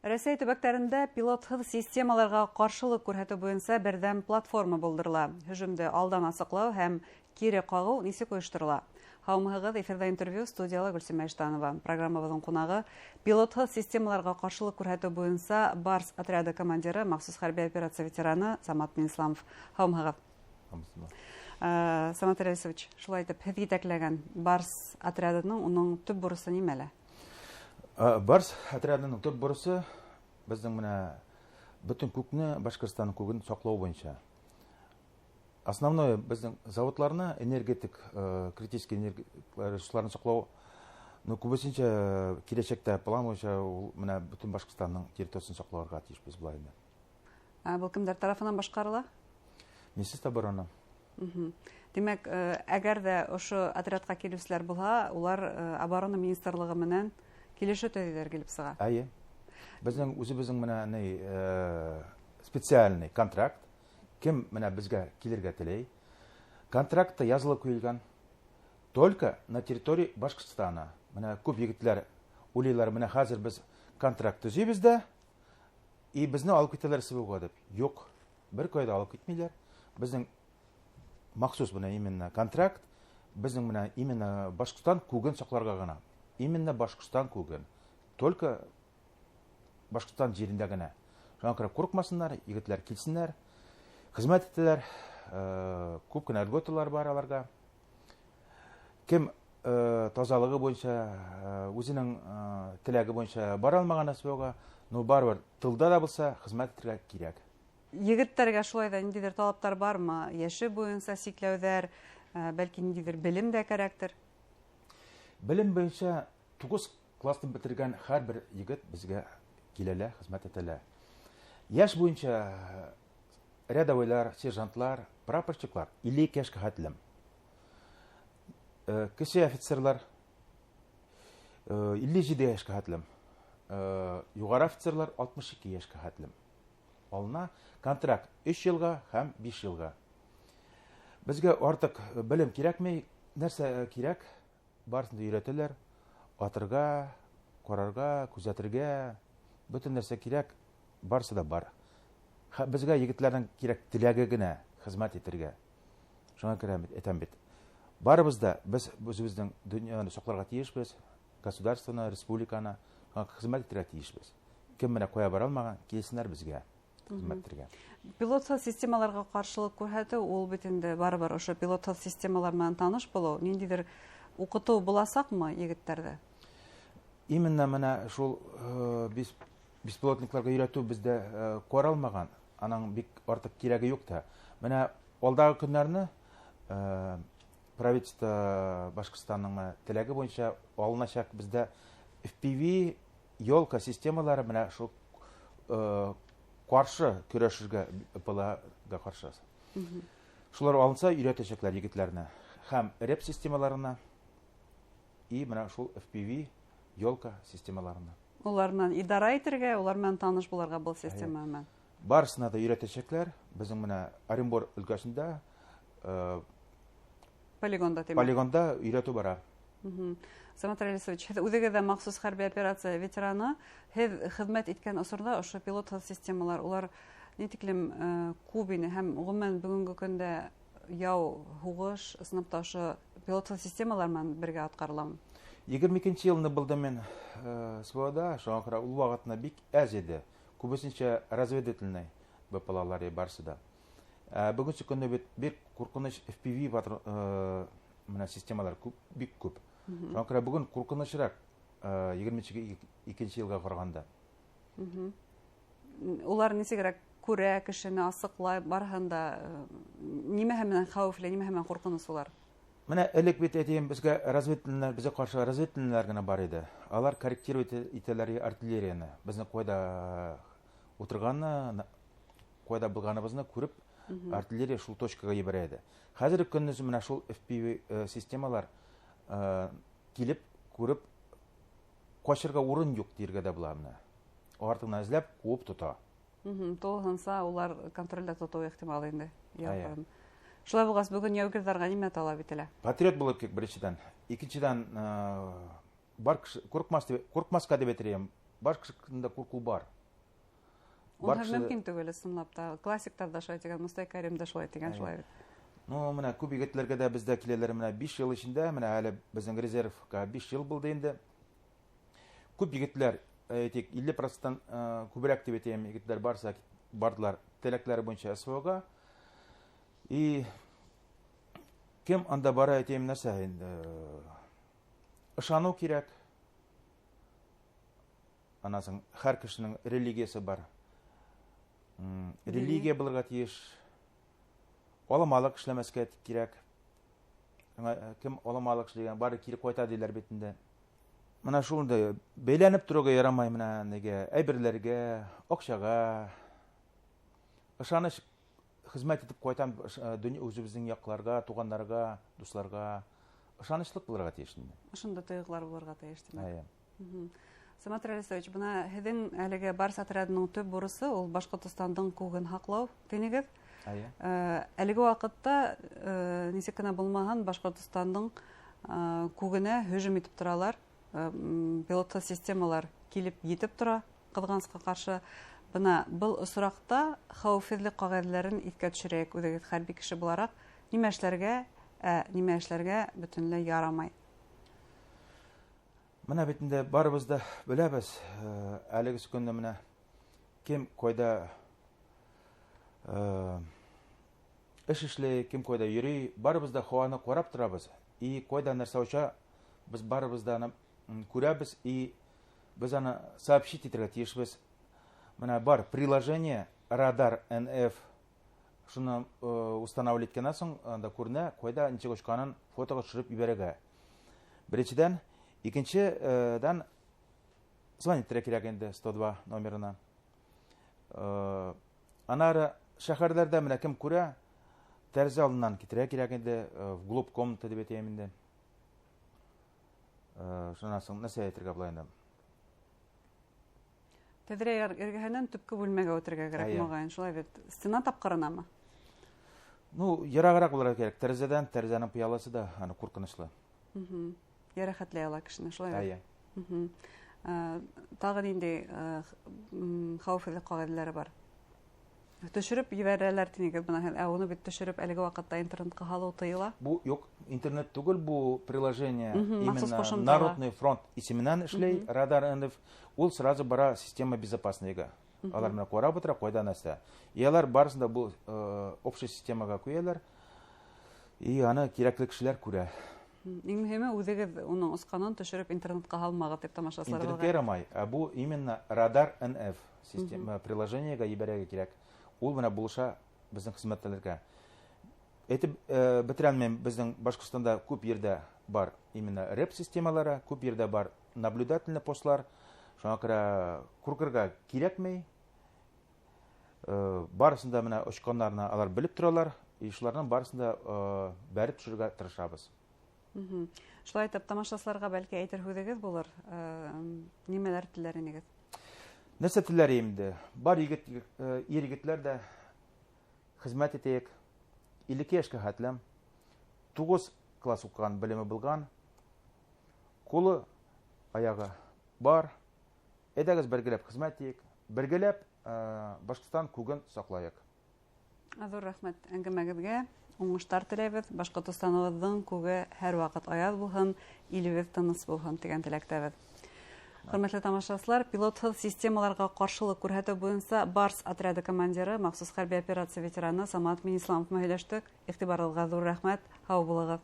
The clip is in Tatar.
Рәсәй төбәкләрендә пилотһыҙ системаларга каршылык күрһәтү буенча бердәм платформа булдырыла. Һөҗүмде алдан асыклау һәм кире кагу ничек оештырыла? Һаумыгыз, эфирда интервью, студияла Гөлсемә Иштанова. Программабызның кунагы пилотһыз системаларга каршылык күрһәтү буенча Барс отряды командиры, махсус хәрби операция ветераны Самат Минисламов. Һаумыгыз. Самат Рәисович, шулай итеп, һез итәкләгән Барс отрядының уның төп бурысы нимәлә? Барс отрядының төп бурысы безнең менә бөтен күкне, Башкортстанның күген саклау буенча. Основное безнең заводларны, энергетик, критический ресурсларны саклау, күбесенчә киләчәктә план буенча менә бөтен Башкортстанның территориясын сакларга тиешбез булай инде. Бу кемдер тарафыннан башкарыла? Министр обороны. Димәк, әгәр дә ошо отрядка килүчеләр булса, улар оборона министрлыгы менән килешү төзүләр килеп сыга. Әйе. Безнең үзебезнең менә специальный контракт, кем менә безгә килергә теләй. Контрактта язылып куелган только на территории Башкортстана. Менә күп егетләр уйлыйлар, менә хәзер без контракт төзибез дә, и безне алып китәләр Себеуга дип. Юк, бер кайда алып китмиләр. Безнең махсус менә именно контракт, безнең менә именно Башкортстан күген сакларга гына. Именно Башкортстан күген. Только Башкортстан җирендә генә. Шуңа күрә курыкмасыннар, егетләр килсеннәр, хезмәт итәләр, күп кенә льготалар бар аларга. Кем тазалыгы буенча, үзенең теләге буенча бара алмаган Себеуга, барыбер тылда да булса хезмәт итәргә кирәк. Егетләргә шулай да ниндидер талаптар бармы? Яше буенча сикләүләр, бәлки ниндидер белем дә кирәктер? Белем буенча 9 классны бетергән һәрбер егет безгә киләләр, хезмәт итәләр. Яш буенча рядовойлар, сержантлар, прапорщиклар 50 яшькә хәтлем. Кече офицерлар 57 яшькә хәтлем. Югары офицерлар 62 яшькә хәтлем. Алына контракт 3 елга һәм 5 елга. Безгә артык белем кирәкми, нәрсә кирәк? Барсын да өйрәтәләр. Атырга, карарга, күзәтергә, бөтен нәрсә кирәк, барсы да бар. Безгә егетләрнең кирәк теләге генә хезмәт итәргә. Шуңа күрә әйтәм бит. Барыбыз да без үзебезнең дөньяны сакларга тиешбез, государствоны, республиканы хезмәт итәргә тиешбез. Кем менә кая бара алмаган, килсеннәр безгә хезмәт итәргә. Пилотсыз системаларга каршылык күрһәтү, ул бит инде барыбер ошо пилотсыз системалар менән таныш булу, ниндидер укыту буласакмы егетләрдә? Именно менә шул беспилотникларга өйрәтү бездә каралмаган, аның бик артык кирәге юк та. Менә алдагы көннәрне правительство Башкортстанның теләге буенча алыначак бездә FPV елка системалары менә шул каршы көрәшергә ПЛАга каршы. Шулар алынса өйрәтәчәкләр егетләрне һәм РЭП системаларына и менә шул FPV елка системаларына. Улар менән идара итәргә, улар менән таныш булырга был система менән. Барысына да өйрәтәчәкләр. Безнең менә Оренбур өлкәсендә полигонда өйрәтү бара. Самат Рәисович, үзегез дә махсус хәрби операция ветераны, һез хезмәт иткән осорда ошо пилотсыз системалар, улар нитиклем күп ине һәм гомумән бүгенге көндә яу, һугыш, сынапта ошо пилотсыз системалар менән бергә аткарыламы? 22 елны булды мен Себеуда, шуңа күрә ул вакытны бик әз иде. Күбесенчә разведывательный БПЛАлар барсы да. Бүгенге көндә бик куркыныч FPV менә системалар бик күп. Шуңа күрә бүген куркынычрак 22 елга караганда. Улар ничегрәк күрә, кешене асыклай, барһында нимә менән хәвефле, нимә менән куркыныч улар? Менә элек бит әйтәм, безгә разведывательләр, безгә каршы разведывательләр генә бар иде. Алар корректировать итәләр артиллерияны. Безне кайда утырганны, кайда булганыбызны күреп, артиллерия шул точкага ибәрә иде. Хәзерге көнне менә шул FPV системалар килеп, күреп, качырга урын юк диргә дә була менә. Артыннан эзләп куып тота. Тулгынса, улар контрольдә тоту ихтимал инде. Шулай булгас, бүген яугирларга нимә талап ителә? Патриот булып кек беренчедән. Икенчедән, бар курыкмаска дип әйтәм, бар кешендә курку бар. Ул һәм мөмкин түгел ысынлап та. Классиктарда шулай дигән, Мустай Кәримдә шулай дигән шулай бит. Ну, менә күп егетләргә дә бездә киләләр менә 5 ел эчендә, менә әле безнең резервка 5 ел булды инде. Күп егетләр, әйтик, 50% күбрәк дип әйтәм, егетләр барса бардылар теләкләре буенча СВОга. И кем анда бара әйтәм нәрсә инде? Ышану кирәк. Анасын һәр кешенең религиясе бар. Религия булырга тиеш. Аламалык эшләмәскә кирәк. Кем аламалык эшләгән, бары кире кайта диләр бит инде. Менә шулай бәйләнеп торырга ярамай менә нигә әйберләргә, акчага. Ышаныч хезмәт итеп кайтам дөнья үзебезнең якларга, туганнарга, дусларга. Ышанычлык булырга тиеш инде. Шунда тойгылар булырга тиеш димәк. Самат Рәлисович, бuna һеҙҙең әлеге барс отрядының төп бурысы ул Башҡортостандың күген һаҡлау тинегеҙ. Әлеге ваҡытта нисек кенә булмаһын Башҡортостандың күгенә һөжүм итеп торалар. Пилотлы системалар килеп етеп тора ҡыҙғанысҡа ҡаршы. Бына был осраҡта хәүефһеҙлек ҡағиҙәләрен иҫкә төшөрәйек үҙегеҙ хәрби кеше булараҡ. Нимә эшләргә бөтөнләй ярамай? Менә бит инде барыбыз да беләбез, әлеге көндә менә кем кайда эш эшләй, кем кайда йөрөй, барыбыз да һаваны карап торабыз. И кайда нәрсә оча, без барыбыз да аны күрәбез и без аны сообщить итәргә тиешбез. Менә бар приложение Радар НФ. Шуны устанавливать иткәннән соң анда күренә, кайда ничек очканын фотога төшереп ибәрергә. Беренчедән, икенчедән звонить кирәк инде 102 номерына. Анары шәһәрләрдә менә кем күрә, тәрәзә алдыннан китерә кирәк инде, вглубь комната дип әйтәм инде. Шуннан соң нәрсә әйтергә була инде? Тәҙрә эргәһенән төпкө бүлмәгә үтергә кирәк мөгаен, шулай бит. Стена тапҡырынамы? Ну, ярагыраҡ булырга кирәк. Тәрәзәнең пыяласы да аны куркыныслы. Ярәхәтләй ала кешене, шулай бит. Тағы нинди хәүефһеҙлек ҡағиҙәләре бар? Төшөрөп ебәрәләр тинегеҙ бына, уны бит төшөрөп әлеге ваҡытта интернетҡа һалыу тыйыла. Бу юк, интернет түгел, бу приложение именно Народный фронт исеменән эшләй, Радар НФ. Ул сразу бара система безопасныйга. Алар менә карап утыра, кайда нәрсә. И алар барысында бу общий системага куялар. И аны кирәкле кешеләр күрә. Иң мөһиме үҙегеҙ уның осҡанын төшөрөп интернетҡа һалмағыҙ дип тамашасыларға. Интернетка ярамай, бу именно Радар НФ система приложениега ебәрергә кирәк. Ул менә булыша безнең хезмәттәләргә. Әйтеп бетерәлмәйем, безнең Башҡортостанда күп ердә бар именно РЭП системалары, күп ердә бар наблюдательный постлар. Шуңа күрә куркырга кирәкмәй. Барысында менә очканнарны алар белеп торалар, и шуларның барысында бәреп төшөргә тырышабыз. Шулай итеп, тамашасыларға бәлки әйтер һүҙегеҙ булыр. Нимәләр теләр инегеҙ? Нәрсә теләр инде? Бар егетләр дә хезмәт итәйек. 50 яшькә хәтлем. 9 класс укыган, белеме булган. Кулы, аягы бар. Әйдәгез бергәләп хезмәт итәйек. Бергәләп Башҡортостан күген саҡлайыҡ. Ҙур рәхмәт әңгәмәгеҙгә. Уңыштар теләйбеҙ. Башҡортостаныбыҙҙың күге һәр ваҡыт аяҙ булһын, илебеҙ тыныс булһын тигән теләктәбеҙ. Хөрмәтле тамашасылар, пилотһыҙ системаларға ҡаршылыҡ күрһәтеү буйынса Барс отряды командиры, махсус хәрби операция ветераны Самат Минисламов һөйләштек. Иғтибарығыҙға ҙур рәхмәт. Һау булығыҙ.